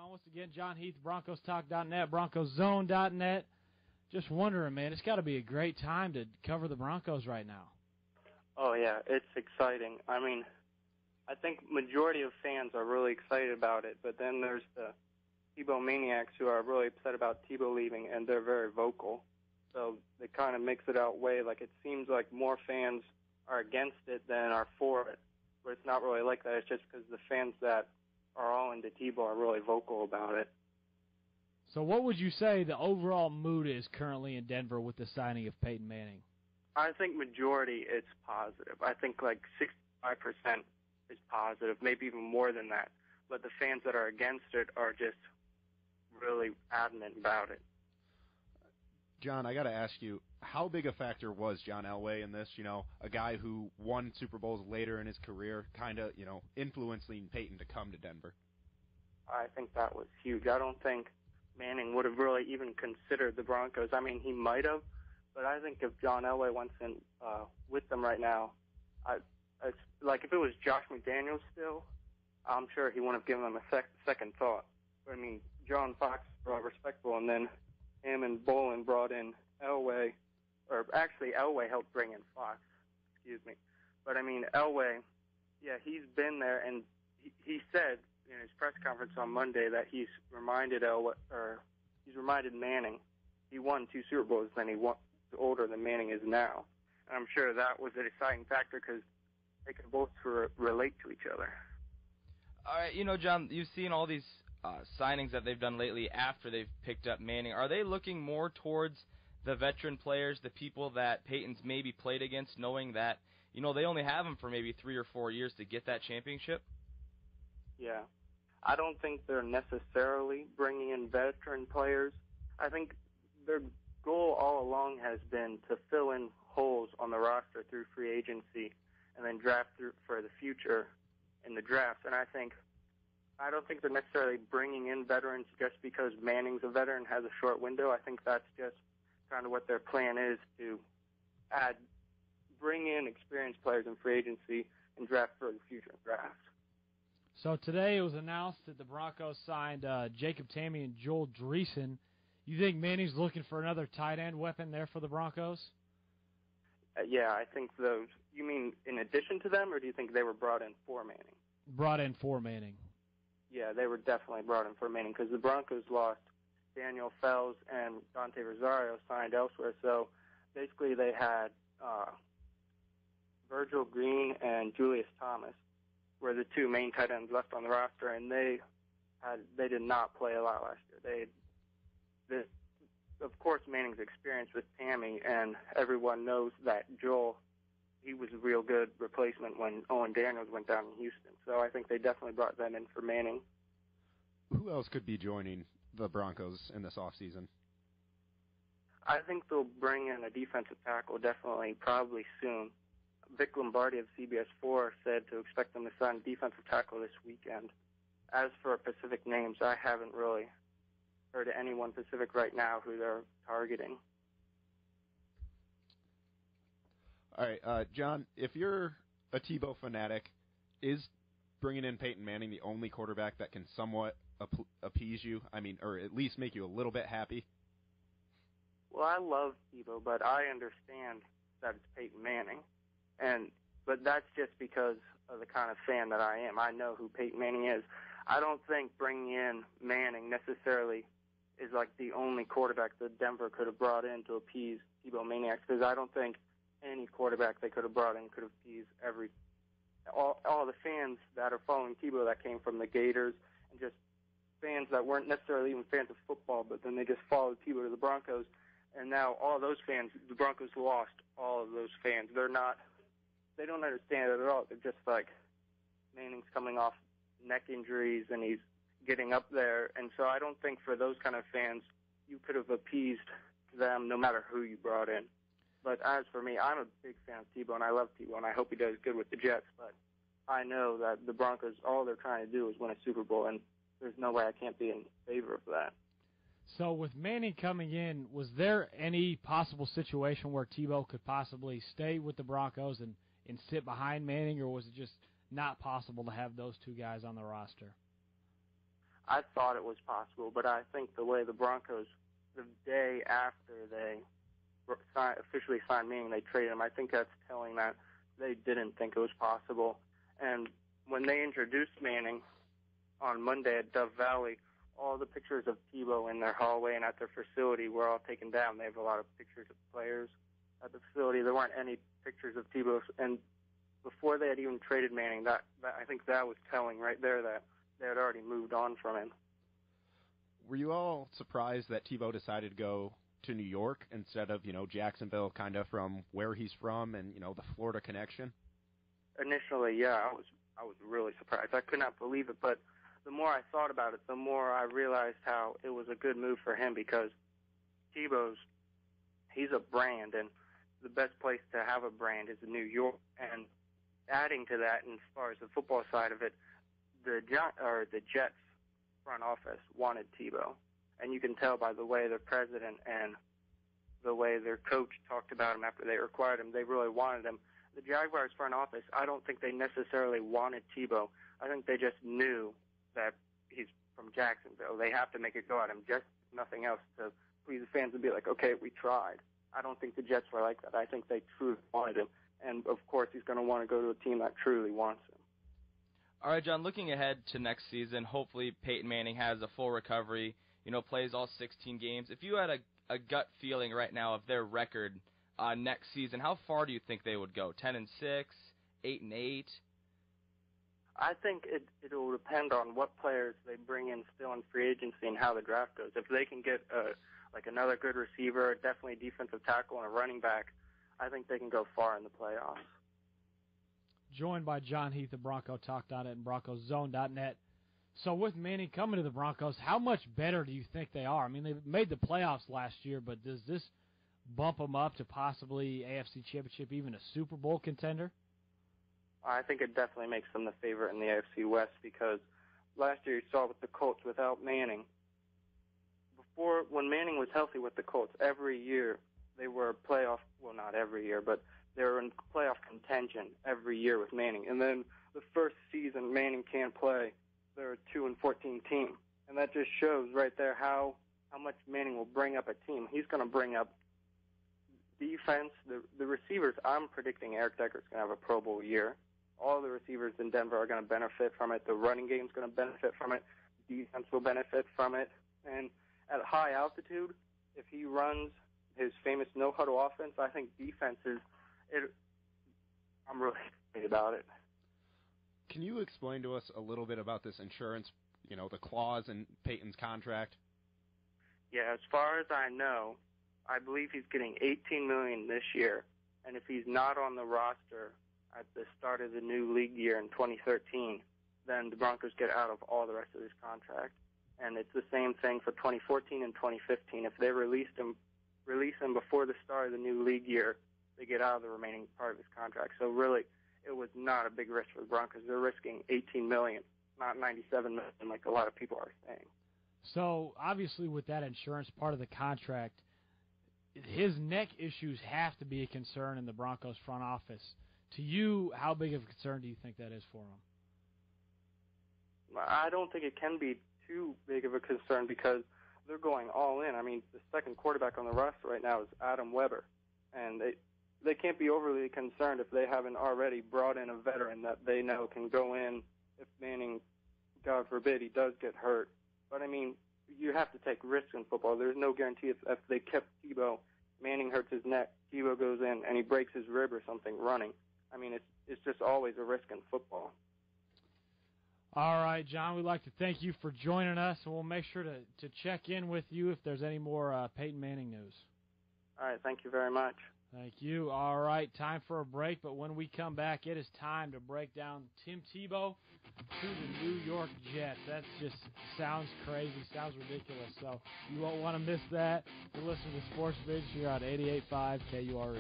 on once again. Jon Heath, BroncosTalk.net, BroncosZone.net. Just wondering, man, it's got to be a great time to cover the Broncos right now. Oh, yeah, it's exciting. I mean, I think majority of fans are really excited about it, but then there's the Tebow maniacs who are really upset about Tebow leaving, and they're very vocal. So it kind of makes it outweigh. Like, it seems like more fans are against it than are for it. But it's not really like that. It's just because the fans that are all into Tebow are really vocal about it. So what would you say the overall mood is currently in Denver with the signing of Peyton Manning? I think majority it's positive. I think like 65% is positive, maybe even more than that. But the fans that are against it are just really adamant about it. John, I got to ask you, how big a factor was John Elway in this? You know, a guy who won Super Bowls later in his career, kind of, you know, influencing Peyton to come to Denver. I think that was huge. I don't think Manning would have really even considered the Broncos. I mean, he might have, but I think if John Elway went in with them right now, it's like if it was Josh McDaniels still, I'm sure he wouldn't have given them a second thought. But I mean, John Fox brought respectful, and then him and Bolin brought in Elway, or actually Elway helped bring in Fox, excuse me. But I mean, Elway, yeah, he's been there, and he said in his press conference on Monday that he's reminded Manning he won 2 Super Bowls, then he won older than Manning is now. And I'm sure that was a deciding factor because they could both relate to each other. All right, you know, John, you've seen all these signings that they've done lately after they've picked up Manning. Are they looking more towards the veteran players, the people that Payton's maybe played against, knowing that, you know, they only have them for maybe 3 or 4 years to get that championship? Yeah. I don't think they're necessarily bringing in veteran players. I think their goal all along has been to fill in holes on the roster through free agency and then draft through for the future in the draft. And I don't think they're necessarily bringing in veterans just because Manning's a veteran, has a short window. I think that's just kind of what their plan is, to bring in experienced players in free agency and draft for the future draft. So today it was announced that the Broncos signed Jacob Tamme and Joel Dreesen. You think Manning's looking for another tight end weapon there for the Broncos? Yeah, I think those. You mean in addition to them, or do you think they were brought in for Manning? Brought in for Manning. Yeah, they were definitely brought in for Manning because the Broncos lost Daniel Fells and Dante Rosario signed elsewhere. So basically they had Virgil Green and Julius Thomas were the 2 main tight ends left on the roster, and they did not play a lot last year. Of course, Manning's experience with Tamme, and everyone knows that Joel, he was a real good replacement when Owen Daniels went down in Houston. So I think they definitely brought them in for Manning. Who else could be joining the Broncos in this offseason? I think they'll bring in a defensive tackle, definitely, probably soon. Vic Lombardi of CBS4 said to expect them to sign a defensive tackle this weekend. As for specific names, I haven't really heard of anyone specific right now who they're targeting. All right, John, if you're a Tebow fanatic, is bringing in Peyton Manning the only quarterback that can somewhat appease you? I mean, or at least make you a little bit happy? Well, I love Tebow, but I understand that it's Peyton Manning. But that's just because of the kind of fan that I am. I know who Peyton Manning is. I don't think bringing in Manning necessarily is like the only quarterback that Denver could have brought in to appease Tebow maniacs, because I don't think any quarterback they could have brought in could have appeased all the fans that are following Tebow that came from the Gators and just fans that weren't necessarily even fans of football, but then they just followed Tebow to the Broncos. And now all those fans, the Broncos lost all of those fans. They don't understand it at all. They're just like, Manning's coming off neck injuries and he's getting up there. And so I don't think for those kind of fans, you could have appeased them no matter who you brought in. But as for me, I'm a big fan of Tebow, and I love Tebow, and I hope he does good with the Jets. But I know that the Broncos, all they're trying to do is win a Super Bowl, and there's no way I can't be in favor of that. So with Manning coming in, was there any possible situation where Tebow could possibly stay with the Broncos and sit behind Manning, or was it just not possible to have those 2 guys on the roster? I thought it was possible, but I think the way the Broncos, the day after they officially signed Manning, they traded him, I think that's telling that they didn't think it was possible. And when they introduced Manning on Monday at Dove Valley, all the pictures of Tebow in their hallway and at their facility were all taken down. They have a lot of pictures of players at the facility. There weren't any pictures of Tebow. And before they had even traded Manning, that I think that was telling right there that they had already moved on from him. Were you all surprised that Tebow decided to go to New York instead of, Jacksonville, kind of from where he's from and, the Florida connection? Initially, yeah, I was really surprised. I could not believe it, but the more I thought about it, the more I realized how it was a good move for him because he's a brand, and the best place to have a brand is in New York. And adding to that, and as far as the football side of it, the Jets front office wanted Tebow, and you can tell by the way their president and the way their coach talked about him after they acquired him. They really wanted him. The Jaguars front office, I don't think they necessarily wanted Tebow. I think they just knew that he's from Jacksonville. They have to make it go at him, just nothing else, to please the fans and be like, okay, we tried. I don't think the Jets were like that. I think they truly wanted him. And, of course, he's going to want to go to a team that truly wants him. All right, John, looking ahead to next season, hopefully Peyton Manning has a full recovery, plays all 16 games. If you had a gut feeling right now of their record next season, how far do you think they would go? 10-6, 8-8? I think it will depend on what players they bring in still in free agency and how the draft goes. If they can get another good receiver, definitely defensive tackle, and a running back, I think they can go far in the playoffs. Joined by Jon Heath of BroncoTalk.net and BroncosZone.net. So with Manning coming to the Broncos, how much better do you think they are? I mean, they made the playoffs last year, but does this bump them up to possibly AFC Championship, even a Super Bowl contender? I think it definitely makes them the favorite in the AFC West because last year you saw with the Colts without Manning. When Manning was healthy with the Colts, every year they were playoff, well, not every year, but they were in playoff contention every year with Manning. And then the first season Manning can't play, they're a 2-14 team. And that just shows right there how much Manning will bring up a team. He's going to bring up defense. The receivers, I'm predicting Eric Decker's going to have a Pro Bowl year. All the receivers in Denver are going to benefit from it. The running game's going to benefit from it. Defense will benefit from it. And at high altitude, if he runs his famous no-huddle offense, I think I'm really excited about it. Can you explain to us a little bit about this insurance, the clause in Peyton's contract? Yeah, as far as I know, I believe he's getting $18 million this year, and if he's not on the roster at the start of the new league year in 2013, then the Broncos get out of all the rest of his contract. And it's the same thing for 2014 and 2015. If they release him before the start of the new league year, they get out of the remaining part of his contract. So really, it was not a big risk for the Broncos. They're risking $18 million, not $97 million like a lot of people are saying. So obviously with that insurance part of the contract, his neck issues have to be a concern in the Broncos front office. To you, how big of a concern do you think that is for him? I don't think it can be too big of a concern because they're going all in. I mean, the second quarterback on the roster right now is Adam Weber, and they can't be overly concerned if they haven't already brought in a veteran that they know can go in if Manning, God forbid, he does get hurt. But, I mean, you have to take risks in football. There's no guarantee if they kept Tebow, Manning hurts his neck, Tebow goes in, and he breaks his rib or something running. I mean, it's just always a risk in football. All right, John, we'd like to thank you for joining us, and we'll make sure to check in with you if there's any more Peyton Manning news. All right, thank you very much. Thank you. All right, time for a break, but when we come back, it is time to break down Tim Tebow to the New York Jets. That just sounds crazy, sounds ridiculous, so you won't want to miss that. You're listening to Sports Vision here on 88.5 KURE.